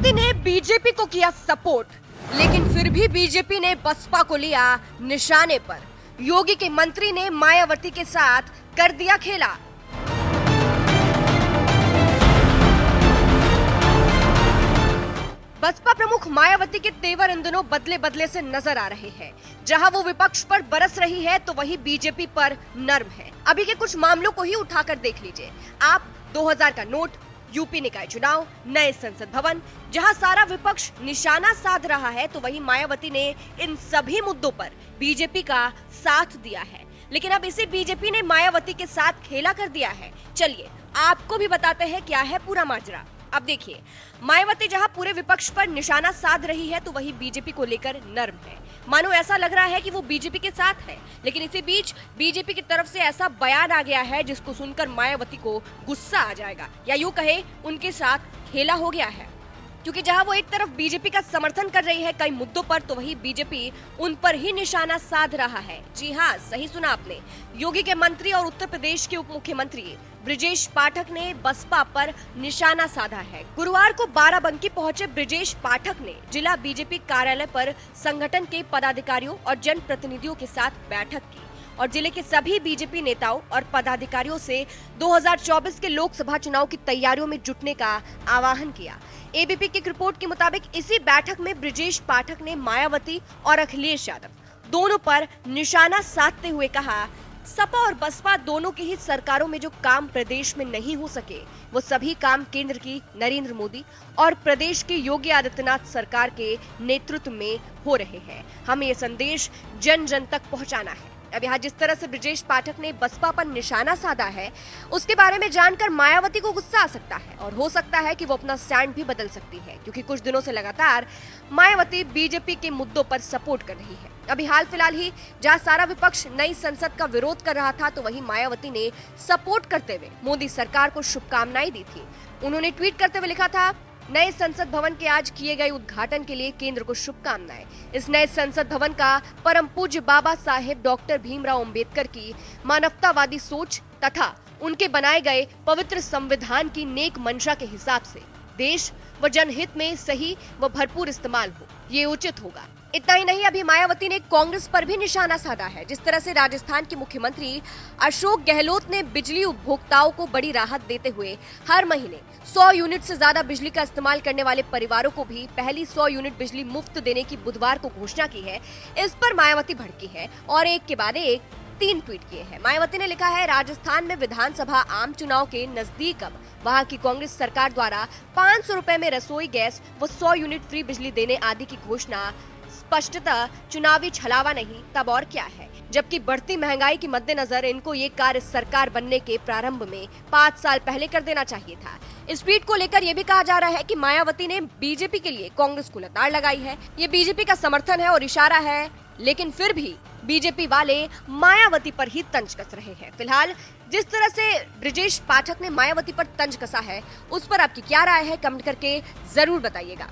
मायावती ने बीजेपी को किया सपोर्ट, लेकिन फिर भी बीजेपी ने बसपा को लिया निशाने पर। योगी के मंत्री ने मायावती के साथ कर दिया खेला। बसपा प्रमुख मायावती के तेवर इन दिनों बदले बदले से नजर आ रहे हैं। जहां वो विपक्ष पर बरस रही है तो वहीं बीजेपी पर नर्म है। अभी के कुछ मामलों को ही उठाकर देख लीजिए आप। 2000 का नोट, यूपी निकाय चुनाव, नए संसद भवन, जहां सारा विपक्ष निशाना साध रहा है तो वहीं मायावती ने इन सभी मुद्दों पर बीजेपी का साथ दिया है। लेकिन अब इसी बीजेपी ने मायावती के साथ खेला कर दिया है। चलिए आपको भी बताते हैं क्या है पूरा माजरा। अब देखिए, मायावती जहां पूरे विपक्ष पर निशाना साध रही है तो वहीं बीजेपी को लेकर नर्म है। मानो ऐसा लग रहा है कि वो बीजेपी के साथ है, लेकिन इसी बीच बीजेपी की तरफ से ऐसा बयान आ गया है जिसको सुनकर मायावती को गुस्सा आ जाएगा, या यूं कहे उनके साथ खेला हो गया है। क्योंकि जहां वो एक तरफ बीजेपी का समर्थन कर रही है कई मुद्दों पर, तो वहीं बीजेपी उन पर ही निशाना साध रहा है। जी हाँ, सही सुना आपने। योगी के मंत्री और उत्तर प्रदेश के उप मुख्यमंत्री ब्रजेश पाठक ने बसपा पर निशाना साधा है। गुरुवार को बाराबंकी पहुंचे ब्रजेश पाठक ने जिला बीजेपी कार्यालय पर संगठन के पदाधिकारियों और जनप्रतिनिधियों के साथ बैठक की और जिले के सभी बीजेपी नेताओं और पदाधिकारियों से 2024 के लोकसभा चुनाव की तैयारियों में जुटने का आह्वान किया। एबीपी की रिपोर्ट के मुताबिक इसी बैठक में ब्रजेश पाठक ने मायावती और अखिलेश यादव दोनों पर निशाना साधते हुए कहा, सपा और बसपा दोनों की ही सरकारों में जो काम प्रदेश में नहीं हो सके वो सभी काम केंद्र की नरेंद्र मोदी और प्रदेश की योगी आदित्यनाथ सरकार के नेतृत्व में हो रहे हैं। हमें ये संदेश जन जन तक पहुंचाना है। अब यहाँ जिस तरह से ब्रजेश पाठक ने बसपा पर निशाना साधा है, उसके बारे में जानकर मायावती को गुस्सा आ सकता है और हो सकता है कि वो अपना स्टैंड भी बदल सकती है, क्योंकि कुछ दिनों से लगातार मायावती बीजेपी के मुद्दों पर सपोर्ट कर रही है। अभी हाल फिलहाल ही जहाँ सारा विपक्ष नई संसद का विरोध कर रहा था तो वहीं मायावती ने सपोर्ट करते हुए मोदी सरकार को शुभकामनाएं दी थी। उन्होंने ट्वीट करते हुए लिखा था, नए संसद भवन के आज किए गए उद्घाटन के लिए केंद्र को शुभकामनाएं। इस नए संसद भवन का परम पूज्य बाबा साहेब डॉक्टर भीमराव अंबेडकर की मानवतावादी सोच तथा उनके बनाए गए पवित्र संविधान की नेक मंशा के हिसाब से देश व जनहित में सही व भरपूर इस्तेमाल हो, ये उचित होगा। इतना ही नहीं, अभी मायावती ने कांग्रेस पर भी निशाना साधा है। जिस तरह से राजस्थान के मुख्यमंत्री अशोक गहलोत ने बिजली उपभोक्ताओं को बड़ी राहत देते हुए हर महीने 100 यूनिट से ज्यादा बिजली का इस्तेमाल करने वाले परिवारों को भी पहली 100 यूनिट बिजली मुफ्त देने की बुधवार को घोषणा की है। इस पर मायावती भड़की है और एक के बाद एक 3 ट्वीट किए हैं। मायावती ने लिखा है, राजस्थान में विधानसभा आम चुनाव के नजदीक अब वहां की कांग्रेस सरकार द्वारा 500 रुपए में रसोई गैस व 100 यूनिट फ्री बिजली देने आदि की घोषणा स्पष्टतः चुनावी छलावा नहीं तब और क्या है। जबकि बढ़ती महंगाई के मद्देनजर इनको ये कार्य सरकार बनने के प्रारंभ में 5 साल पहले कर देना चाहिए था। इस ट्वीट को लेकर यह भी कहा जा रहा है कि मायावती ने बीजेपी के लिए कांग्रेस को लताड़ लगाई है। ये बीजेपी का समर्थन है और इशारा है, लेकिन फिर भी बीजेपी वाले मायावती पर ही तंज कस रहे हैं। फिलहाल जिस तरह से ब्रजेश पाठक ने मायावती पर तंज कसा है, उस पर आपकी क्या राय है, कमेंट करके जरूर बताइएगा।